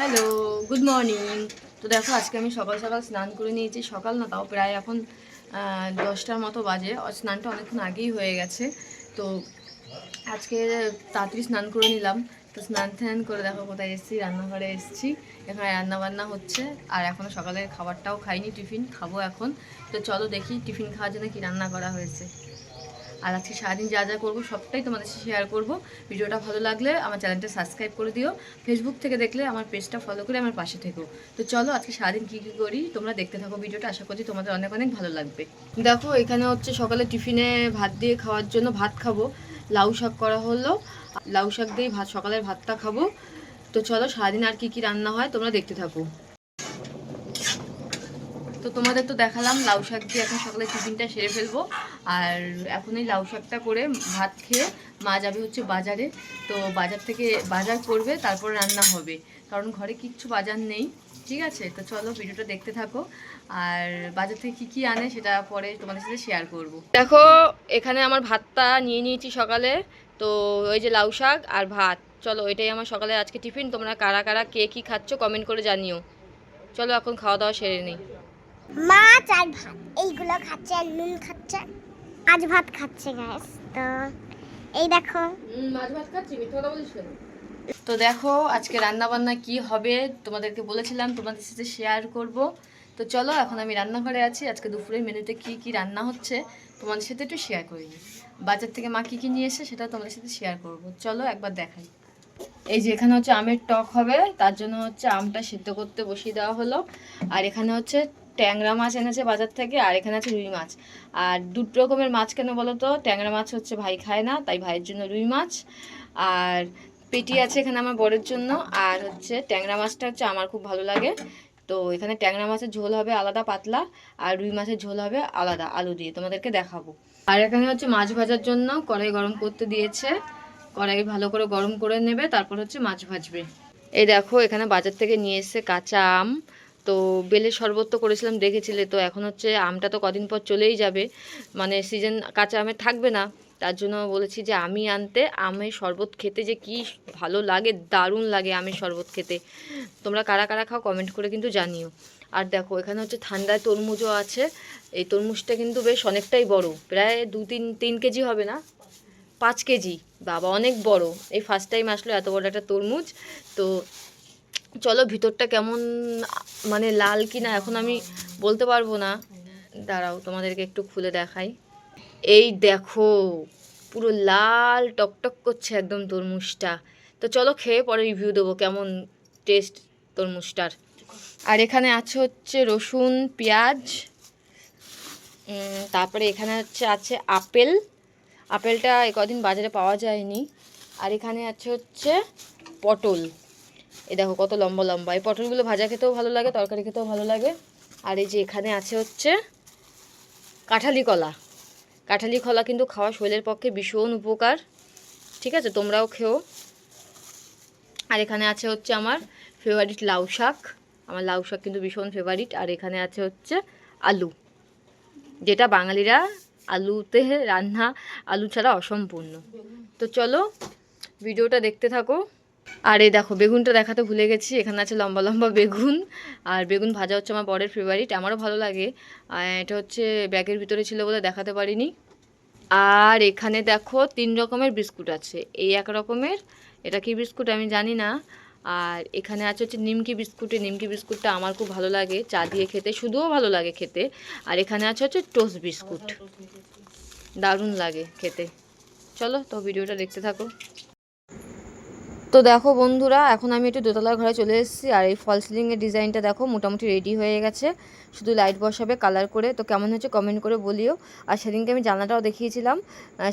Hello, good morning. তো দেখো আজকে আমি সকাল সকাল স্নান করে নিয়েছি। সকাল না, তাও প্রায় এখন 10টার মতো বাজে। স্নানটা অনেকক্ষণ আগেই হয়ে গেছে। তো আজকে তাড়াতাড়ি স্নান করে নিলাম। তো স্নান টান করে দেখো কোথায় এসেছি, রান্নাঘরে এসেছি। এখানে রান্নাবান্না হচ্ছে। আর এখনও সকালের খাবারটাও খাইনি, টিফিন খাবো এখন। তো চলো দেখি টিফিন খাওয়ার জন্য কি রান্না করা হয়েছে। আর আজকে সারাদিন যা যা করবো সবটাই তোমাদের সাথে শেয়ার করবো। ভিডিওটা ভালো লাগলে আমার চ্যানেলটা সাবস্ক্রাইব করে দিও। ফেসবুক থেকে দেখলে আমার পেজটা ফলো করে আমার পাশে থেকো। তো চলো আজকে সারাদিন কী কী করি তোমরা দেখতে থাকো ভিডিওটা। আশা করছি তোমাদের অনেক অনেক ভালো লাগবে। দেখো এখানে হচ্ছে সকালে টিফিনে ভাত দিয়ে খাওয়ার জন্য ভাত খাবো। লাউ শাক করা হলো, লাউ শাক দিয়ে ভাত, সকালের ভাতটা খাবো। তো চলো সারাদিন আর কি কি রান্না হয় তোমরা দেখতে থাকো। তো তোমাদের তো দেখালাম লাউ শাক দিয়ে এখন সকালে টিফিনটা সেরে ফেলবো। আর এখন এই লাউ শাকটা করে ভাত খেয়ে মা যাবে হচ্ছে বাজারে। তো বাজার থেকে বাজার করবে, তারপর রান্না হবে, কারণ ঘরে কিচ্ছু বাজার নেই। ঠিক আছে, তো চলো ভিডিওটা দেখতে থাকো। আর বাজার থেকে কী কী আনে সেটা পরে তোমাদের সাথে শেয়ার করব। দেখো এখানে আমার ভাতটা নিয়ে নিয়েছি সকালে। তো ওই যে লাউ শাক আর ভাত, চলো এটাই আমার সকালে আজকে টিফিন। তোমরা কারা কারা কে কী খাচ্ছ কমেন্ট করে জানিও। চলো এখন খাওয়া দাওয়া সেরে নিই। মাছ আর ভাত এইগুলো খাচ্ছে, আর নুন খাচ্ছে, আজ ভাত খাচ্ছে গ্যাস। তো এই দেখো মাছ ভাত খাচ্ছি, মিথ্যা কথা বলিস কেন? তো দেখো আজকে রান্না বান্না কি হবে তোমাদেরকে বলেছিলাম তোমাদের সাথে শেয়ার করব। তো চলো এখন আমি রান্নাঘরে আছি। আজকে দুপুরের মেনুতে কি কি রান্না হচ্ছে তোমাদের সাথে একটু শেয়ার করি। বাজার থেকে মা কি কি নিয়ে এসে সেটা তোমাদের সাথে শেয়ার করব। চলো একবার দেখাই। এই যে এখানে হচ্ছে আমের টক হবে, তার জন্য হচ্ছে আমটা সিদ্ধ করতে বসিয়ে দেওয়া হলো। আর এখানে হচ্ছে ট্যাংরা মাছ এনেছে বাজার থেকে, আর এখানে আছে রুই মাছ। আর দুটো রকমের মাছ কেন বলো তো? ট্যাংরা মাছ হচ্ছে ভাই খায় না, তাই ভাইয়ের জন্য রুই মাছ। আর পেটি আছে এখানে আমার বরের জন্য। আর হচ্ছে ট্যাংরা মাছটা হচ্ছে আমার খুব ভালো লাগে। তো এখানে ট্যাংরা মাছের ঝোল হবে আলাদা পাতলা, আর রুই মাছের ঝোল হবে আলাদা আলু দিয়ে, তোমাদেরকে দেখাবো। আর এখানে হচ্ছে মাছ ভাজার জন্য কড়াই গরম করতে দিয়েছে। কড়াই ভালো করে গরম করে নেবে, তারপর হচ্ছে মাছ ভাজবে। এই দেখো এখানে বাজার থেকে নিয়ে এসেছে কাঁচা আম। তো বেলের শরবত তো করেছিলাম দেখেছিলে। তো এখন হচ্ছে আমটা তো কদিন পর চলেই যাবে, মানে সিজন কাঁচা আমের থাকবে না। তার জন্য বলেছি যে আমি আনতে, আমের শরবত খেতে যে কি ভালো লাগে, দারুণ লাগে আমের শরবত খেতে। তোমরা কারা কারা খাও কমেন্ট করে কিন্তু জানিও। আর দেখো এখানে হচ্ছে ঠান্ডায় তরমুজও আছে। এই তরমুজটা কিন্তু বেশ অনেকটাই বড়, প্রায় 2-3 কেজি হবে না, 5 কেজি। বাবা অনেক বড়, এই ফার্স্ট টাইম আসলো এত বড় একটা তরমুজ। তো চলো ভিতরটা কেমন, মানে লাল কি না এখন আমি বলতে পারবো না। দাঁড়াও তোমাদেরকে একটু খুলে দেখাই। এই দেখো পুরো লাল টকটক করছে একদম তরমুজটা। তো চলো খেয়ে পরে রিভিউ দেবো কেমন টেস্ট তরমুজটার। আর এখানে আছে হচ্ছে রসুন পেঁয়াজ, তারপরে এখানে আছে আপেল। আপেলটা কদিন বাজারে পাওয়া যায়নি। আর এখানে হচ্ছে পটল। এই দেখো কত লম্বা লম্বা। এই পটলগুলো ভাজা খেতেও ভালো লাগে, তরকারি খেতেও ভালো লাগে। আর এই যে এখানে হচ্ছে কাঁঠালি কলা। কাঁঠালি কলা কিন্তু খাওয়া শরীরের পক্ষে ভীষণ উপকার। ঠিক আছে, তোমরাও খেও। আর এখানে হচ্ছে আমার ফেভারিট লাউ শাক। আমার লাউ শাক কিন্তু ভীষণ ফেভারিট। আর এখানে হচ্ছে আলু, যেটা বাঙালিরা আলুতে রান্না, আলু ছাড়া অসম্পূর্ণ। তো চলো ভিডিওটা দেখতে থাকো। আর এই দেখো বেগুনটা দেখাতে ভুলে গেছি, এখানে আছে লম্বা লম্বা বেগুন। আর বেগুন ভাজা হচ্ছে আমার বরের ফেভারিট, আমারও ভালো লাগে। আর এটা হচ্ছে ব্যাগের ভিতরে ছিল বলে দেখাতে পারিনি। আর এখানে দেখো 3 রকমের বিস্কুট আছে। এই এক রকমের, এটা কি বিস্কুট আমি জানি না। আর এখানে হচ্ছে নিমকি বিস্কুট। নিমকি বিস্কুটটা আমার খুব ভালো লাগে চা দিয়ে খেতে, শুধুও ভালো লাগে খেতে। আর এখানে হচ্ছে টোস্ট বিস্কুট, দারুণ লাগে খেতে। চলো তো ভিডিওটা দেখতে থাকো। তো দেখো বন্ধুরা এখন আমি একটু দোতলার ঘরে চলে এসেছি। আর এই ফল সিলিংয়ের ডিজাইনটা দেখো মোটামুটি রেডি হয়ে গেছে, শুধু লাইট বসাবে কালার করে। তো কেমন হচ্ছে কমেন্ট করে বলিও। আর সেদিনকে আমি জানলাটাও দেখিয়েছিলাম,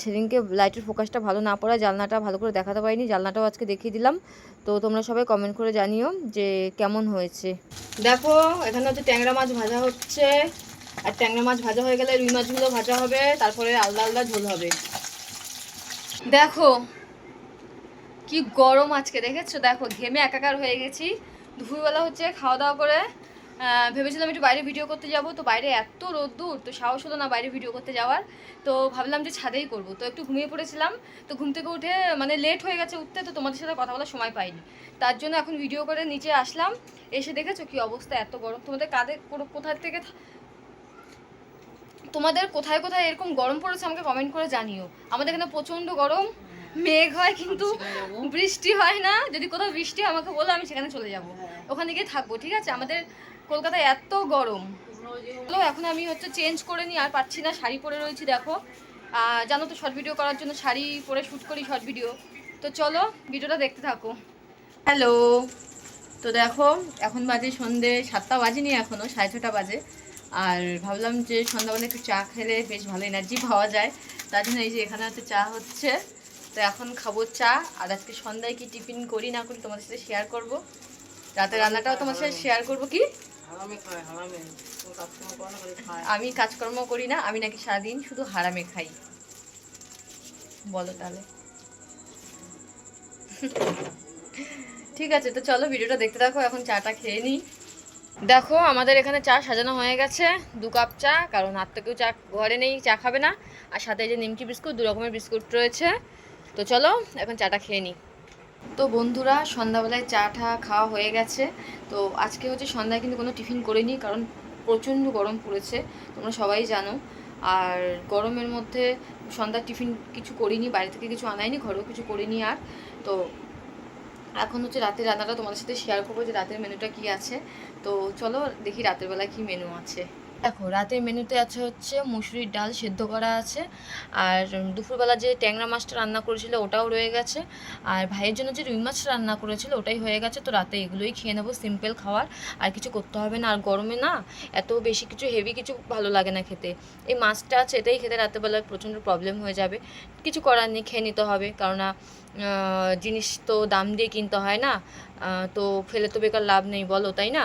সেদিনকে লাইটের ফোকাসটা ভালো না পড়া, জানলাটা ভালো করে দেখাতে পারিনি, জানলাটাও আজকে দেখিয়ে দিলাম। তো তোমরা সবাই কমেন্ট করে জানিও যে কেমন হয়েছে। দেখো এখানে হচ্ছে ট্যাংরা মাছ ভাজা হচ্ছে। আর ট্যাংরা মাছ ভাজা হয়ে গেলে রুই মাছগুলো ভাজা হবে, তারপরে আলাদা আলাদা ঝোল হবে। দেখো কি গরম আজকে, দেখেছো? দেখো ঘেমে একাকার হয়ে গেছি। দুপুরবেলা হচ্ছে খাওয়া দাওয়া করে ভেবেছিলাম একটু বাইরে ভিডিও করতে যাব, তো বাইরে এত রোদ্দুর, তো সাহস হলো না বাইরে ভিডিও করতে যাওয়ার। তো ভাবলাম যে ছাদেই করব। তো একটু ঘুমিয়ে পড়েছিলাম, তো ঘুম থেকে উঠে মানে লেট হয়ে গেছে উঠতে, তো তোমাদের সাথে কথা বলার সময় পাইনি। তার জন্য এখন ভিডিও করে নিচে আসলাম। এসে দেখেছো কি অবস্থা, এত গরম। তোমাদের কোথায় কোথায় এরকম গরম পড়েছে আমাকে কমেন্ট করে জানিও। আমাদের এখানে প্রচণ্ড গরম, মেঘ হয় কিন্তু বৃষ্টি হয় না। যদি কোথাও বৃষ্টি হয় আমাকে বলো, আমি সেখানে চলে যাব, ওখানে গিয়ে থাকবো, ঠিক আছে? আমাদের কলকাতায় এত গরম। চলো এখন আমি চেঞ্জ করে নিই, আর পাচ্ছি না, শাড়ি পরে রয়েছি দেখো। জানো তো শর্ট ভিডিও করার জন্য শাড়ি পরে শ্যুট করি শর্ট ভিডিও। তো চলো ভিডিওটা দেখতে থাকো। হ্যালো, তো দেখো এখন বাজে সন্ধে 7টা বাজেনি, এখনও 6:30 বাজে। আর ভাবলাম যে সন্ধ্যাবেলা একটু চা খেলে বেশ ভালো এনার্জি পাওয়া যায়, তার জন্য এই যে এখানে চা হচ্ছে। তো এখন খাবো চা। আর আজকে সন্ধ্যায় কি টিফিন করি না করি তোমাদের সাথে শেয়ার করব। রাতের রান্নাটাও তোমাদের সাথে শেয়ার করব। কি আমি কাজকর্ম করি না, আমি নাকি সারাদিন শুধু হারামে খাই, বলো তাহলে। ঠিক আছে, তো চলো ভিডিওটা দেখতে থাকো। এখন চাটা খেয়ে নিই। দেখো আমাদের এখানে চা সাজানো হয়ে গেছে, 2 কাপ চা, কারণ আর তো কেউ চা ঘরে নেই, চা খাবে না। আর সাথে এই যে নিমকি বিস্কুট, 2 রকমের বিস্কুট রয়েছে। তো চলো এখন চাটা খেয়ে নিই। তো বন্ধুরা সন্ধ্যাবেলায় চাটা খাওয়া হয়ে গেছে। তো আজকে সন্ধ্যায় কিন্তু কোনো টিফিন করিনি, কারণ প্রচণ্ড গরম পড়েছে, তোমরা সবাই জানো। আর গরমের মধ্যে সন্ধ্যার টিফিন কিছু করিনি, বাইরে থেকে কিছু আনাইনি, ঘরেও কিছু করিনি। আর তো এখন রাতের রান্নাটা তোমাদের সাথে শেয়ার করবো, যে রাতের মেনুটা কি আছে। তো চলো দেখি রাতের বেলা কি মেনু আছে। দেখো রাতের মেনুতে আছে মুসুরির ডাল সেদ্ধ করা আছে, আর দুপুরবেলা যে ট্যাংরা মাছটা রান্না করেছিল ওটাও রয়ে গেছে, আর ভাইয়ের জন্য যে রুই মাছ রান্না করেছিল ওটাই হয়ে গেছে। তো রাতে এগুলোই খেয়ে নেবো, সিম্পল খাওয়ার, আর কিছু করতে হবে না। আর গরমে না এত বেশি কিছু হেভি কিছু ভালো লাগে না খেতে। এই মাছটা আছে, এটাই খেতে রাতেরবেলা প্রচণ্ড প্রবলেম হয়ে যাবে, কিছু করার নেই, খেয়ে নিতে হবে। কেননা জিনিস তো দাম দিয়ে কিনতে হয় না, তো ফেলে তো বেকার লাভ নেই, বলো তাই না?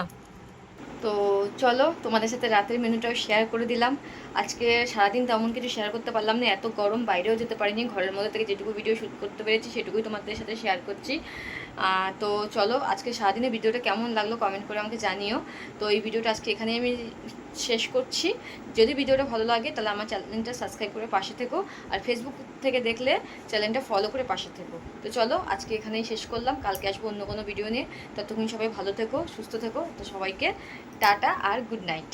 তো চলো তোমাদের সাথে রাতের মেনুটাও শেয়ার করে দিলাম। আজকে সারাদিন তেমন কিছু শেয়ার করতে পারলাম না, এত গরম, বাইরেও যেতে পারিনি, ঘরের মধ্যে থেকে যেটুকু ভিডিও শ্যুট করতে পেরেছি সেটুকুই তোমাদের সাথে শেয়ার করছি। তো চলো আজকে সারাদিনের ভিডিওটা কেমন লাগলো কমেন্ট করে আমাকে জানিও। তো এই ভিডিওটা আজকে এখানেই আমি শেষ করছি। যদি ভিডিওটা ভালো লাগে তাহলে আমার চ্যানেলটা সাবস্ক্রাইব করে পাশে থেকো, আর ফেসবুক থেকে দেখলে চ্যানেলটা ফলো করে পাশে থেকো। তো চলো আজকে এখানেই শেষ করলাম, কালকে আসবো অন্য কোনো ভিডিও নিয়ে। ততক্ষণ সবাই ভালো থেকো, সুস্থ থেকো। তো সবাইকে টাটা আর গুড নাইট।